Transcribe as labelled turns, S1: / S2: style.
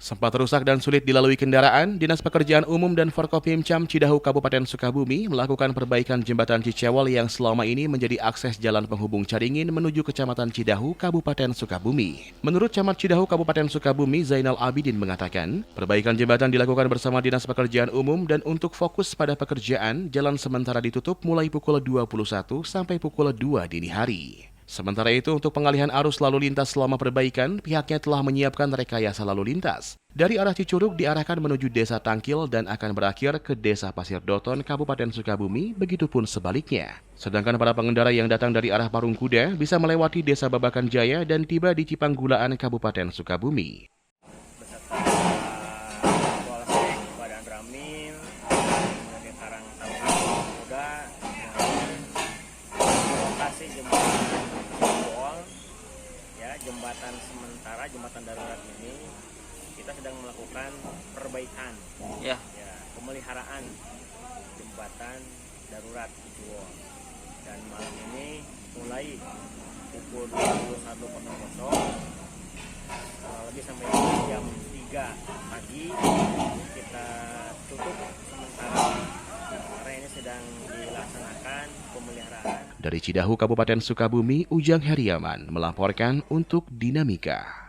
S1: Sempat rusak dan sulit dilalui kendaraan, Dinas Pekerjaan Umum dan Forkopimcam Cidahu Kabupaten Sukabumi melakukan perbaikan jembatan Cicewol yang selama ini menjadi akses jalan penghubung Caringin menuju Kecamatan Cidahu, Kabupaten Sukabumi. Menurut Camat Cidahu Kabupaten Sukabumi, Zainal Abidin mengatakan, perbaikan jembatan dilakukan bersama Dinas Pekerjaan Umum dan untuk fokus pada pekerjaan, jalan sementara ditutup mulai pukul 21 sampai pukul 2 dini hari. Sementara itu, untuk pengalihan arus lalu lintas selama perbaikan, pihaknya telah menyiapkan rekayasa lalu lintas. Dari arah Cicurug diarahkan menuju Desa Tangkil dan akan berakhir ke Desa Pasir Doton, Kabupaten Sukabumi, begitupun sebaliknya. Sedangkan para pengendara yang datang dari arah Parung Kuda bisa melewati Desa Babakan Jaya dan tiba di Cipanggulaan, Kabupaten Sukabumi.
S2: Beserta Polsek, Badan Ramil, kemudian Karang Taruna Muda, lokasi jembatan Cicewol, ya jembatan sementara, jembatan darurat ini kita sedang melakukan perbaikan, ya pemeliharaan jembatan darurat Cicewol. Dan malam ini mulai pukul 21.00 lebih sampai jam 3 pagi kita tutup sementara karena ini sedang dilaksanakan pemeliharaan.
S1: Dari Cidahu, Kabupaten Sukabumi, Ujang Heriaman melaporkan untuk Dinamika.